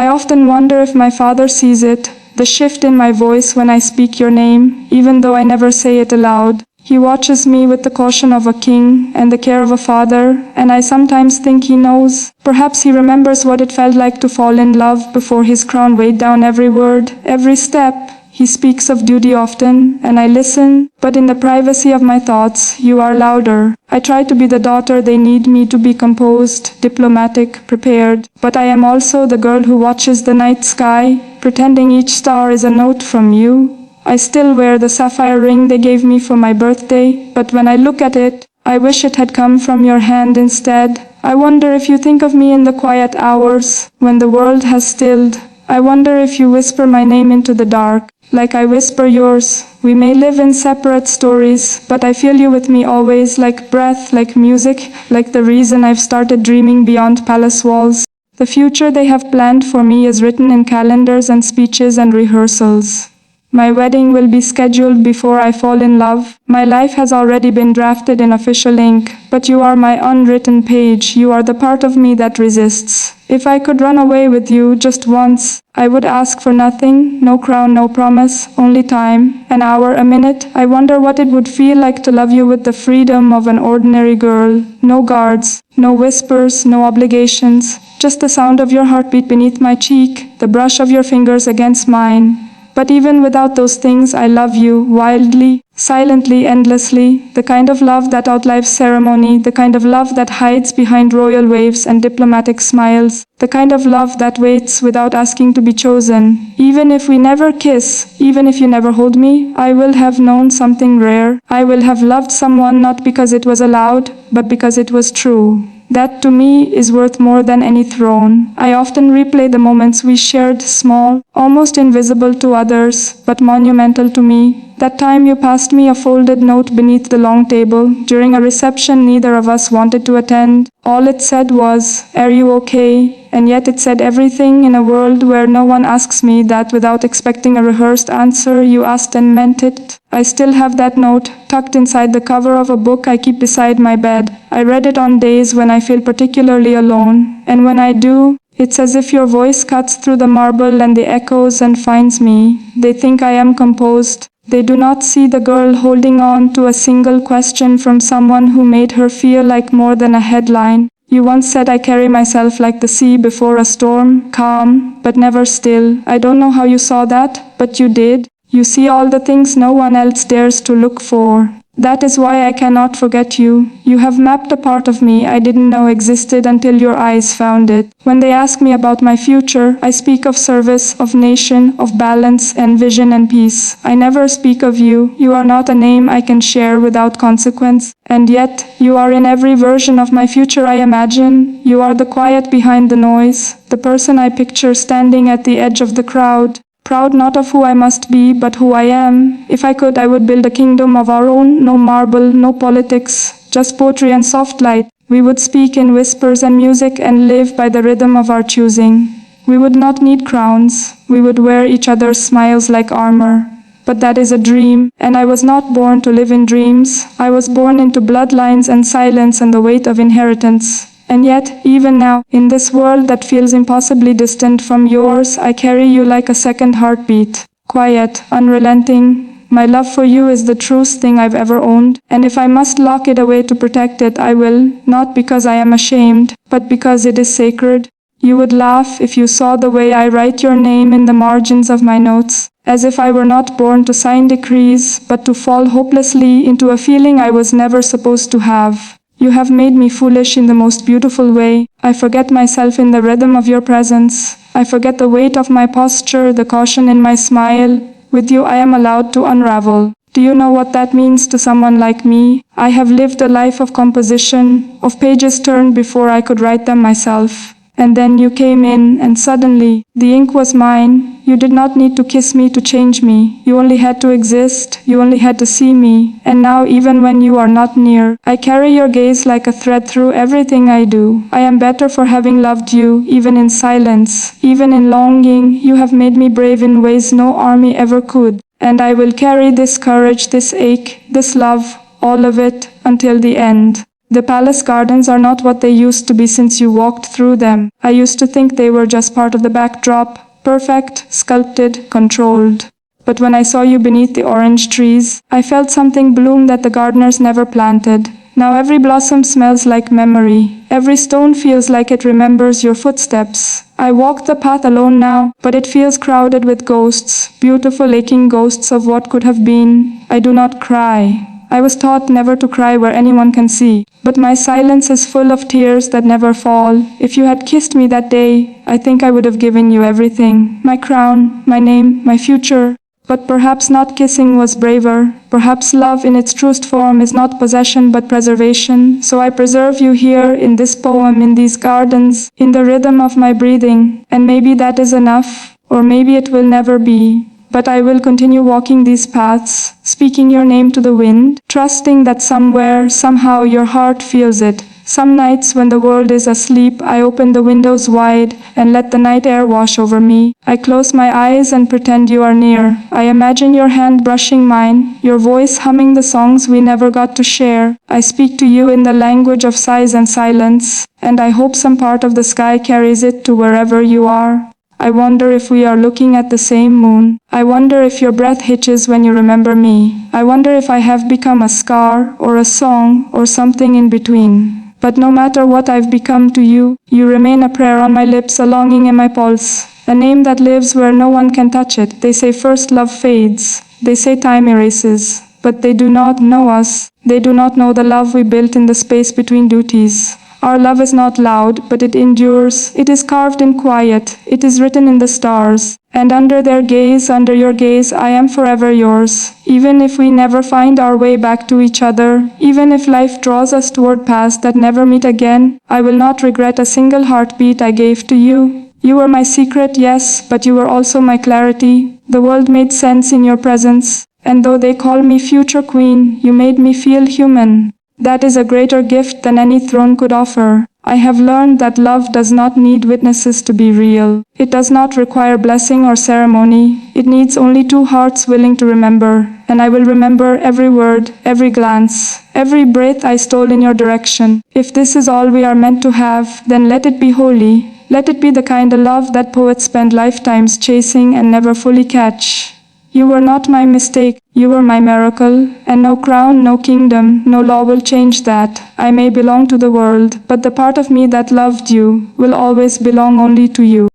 often wonder if my father sees it, the shift in my voice when I speak your name, even though I never say it aloud. He watches me with the caution of a king and the care of a father, and I sometimes think he knows. Perhaps he remembers what it felt like to fall in love before his crown weighed down every word, every step. He speaks of duty often, and I listen, but in the privacy of my thoughts, you are louder. I try to be the daughter they need me to be, composed, diplomatic, prepared, but I am also the girl who watches the night sky, pretending each star is a note from you. I still wear the sapphire ring they gave me for my birthday, but when I look at it, I wish it had come from your hand instead. I wonder if you think of me in the quiet hours, when the world has stilled. I wonder if you whisper my name into the dark, like I whisper yours. We may live in separate stories, but I feel you with me always, like breath, like music, like the reason I've started dreaming beyond palace walls. The future they have planned for me is written in calendars and speeches and rehearsals. My wedding will be scheduled before I fall in love. My life has already been drafted in official ink, but you are my unwritten page. You are the part of me that resists. If I could run away with you just once, I would ask for nothing, no crown, no promise, only time, an hour, a minute. I wonder what it would feel like to love you with the freedom of an ordinary girl. No guards, no whispers, no obligations, just the sound of your heartbeat beneath my cheek, the brush of your fingers against mine. But even without those things, I love you, wildly, silently, endlessly, the kind of love that outlives ceremony, the kind of love that hides behind royal waves and diplomatic smiles, the kind of love that waits without asking to be chosen. Even if we never kiss, even if you never hold me, I will have known something rare. I will have loved someone not because it was allowed, but because it was true. That to me is worth more than any throne. I often replay the moments we shared, small, almost invisible to others, but monumental to me. That time you passed me a folded note beneath the long table, during a reception neither of us wanted to attend. All it said was, "Are you okay?" And yet it said everything in a world where no one asks me that without expecting a rehearsed answer. You asked and meant it. I still have that note, tucked inside the cover of a book I keep beside my bed. I read it on days when I feel particularly alone, and when I do, it's as if your voice cuts through the marble and the echoes and finds me. They think I am composed. They do not see the girl holding on to a single question from someone who made her feel like more than a headline. You once said I carry myself like the sea before a storm, calm, but never still. I don't know how you saw that, but you did. You see all the things no one else dares to look for. That is why I cannot forget you. You have mapped a part of me I didn't know existed until your eyes found it. When they ask me about my future, I speak of service, of nation, of balance and vision and peace. I never speak of you. You are not a name I can share without consequence. And yet, you are in every version of my future I imagine. You are the quiet behind the noise, the person I picture standing at the edge of the crowd. Proud not of who I must be, but who I am. If I could, I would build a kingdom of our own, no marble, no politics, just poetry and soft light. We would speak in whispers and music and live by the rhythm of our choosing. We would not need crowns. We would wear each other's smiles like armor. But that is a dream, and I was not born to live in dreams. I was born into bloodlines and silence and the weight of inheritance. And yet, even now, in this world that feels impossibly distant from yours, I carry you like a second heartbeat. Quiet, unrelenting. My love for you is the truest thing I've ever owned, and if I must lock it away to protect it, I will, not because I am ashamed, but because it is sacred. You would laugh if you saw the way I write your name in the margins of my notes, as if I were not born to sign decrees, but to fall hopelessly into a feeling I was never supposed to have. You have made me foolish in the most beautiful way. I forget myself in the rhythm of your presence. I forget the weight of my posture, the caution in my smile. With you I am allowed to unravel. Do you know what that means to someone like me? I have lived a life of composition, of pages turned before I could write them myself. And then you came in, and suddenly, the ink was mine. You did not need to kiss me to change me. You only had to exist. You only had to see me. And now, even when you are not near, I carry your gaze like a thread through everything I do. I am better for having loved you, even in silence, even in longing. You have made me brave in ways no army ever could. And I will carry this courage, this ache, this love, all of it, until the end. The palace gardens are not what they used to be since you walked through them. I used to think they were just part of the backdrop, perfect, sculpted, controlled. But when I saw you beneath the orange trees, I felt something bloom that the gardeners never planted. Now every blossom smells like memory. Every stone feels like it remembers your footsteps. I walk the path alone now, but it feels crowded with ghosts, beautiful aching ghosts of what could have been. I do not cry. I was taught never to cry where anyone can see, but my silence is full of tears that never fall. If you had kissed me that day, I think I would have given you everything. My crown, my name, my future. But perhaps not kissing was braver. Perhaps love in its truest form is not possession but preservation. So I preserve you here in this poem, in these gardens, in the rhythm of my breathing. And maybe that is enough, or maybe it will never be. But I will continue walking these paths, speaking your name to the wind, trusting that somewhere, somehow your heart feels it. Some nights when the world is asleep, I open the windows wide and let the night air wash over me. I close my eyes and pretend you are near. I imagine your hand brushing mine, your voice humming the songs we never got to share. I speak to you in the language of sighs and silence, and I hope some part of the sky carries it to wherever you are. I wonder if we are looking at the same moon. I wonder if your breath hitches when you remember me. I wonder if I have become a scar, or a song, or something in between. But no matter what I've become to you, you remain a prayer on my lips, a longing in my pulse, a name that lives where no one can touch it. They say first love fades. They say time erases. But they do not know us. They do not know the love we built in the space between duties. Our love is not loud, but it endures. It is carved in quiet. It is written in the stars. And under their gaze, under your gaze, I am forever yours. Even if we never find our way back to each other, even if life draws us toward paths that never meet again, I will not regret a single heartbeat I gave to you. You were my secret, yes, but you were also my clarity. The world made sense in your presence. And though they call me future queen, you made me feel human. That is a greater gift than any throne could offer. I have learned that love does not need witnesses to be real. It does not require blessing or ceremony. It needs only two hearts willing to remember. And I will remember every word, every glance, every breath I stole in your direction. If this is all we are meant to have, then let it be holy. Let it be the kind of love that poets spend lifetimes chasing and never fully catch. You were not my mistake, you were my miracle, and no crown, no kingdom, no law will change that. I may belong to the world, but the part of me that loved you will always belong only to you.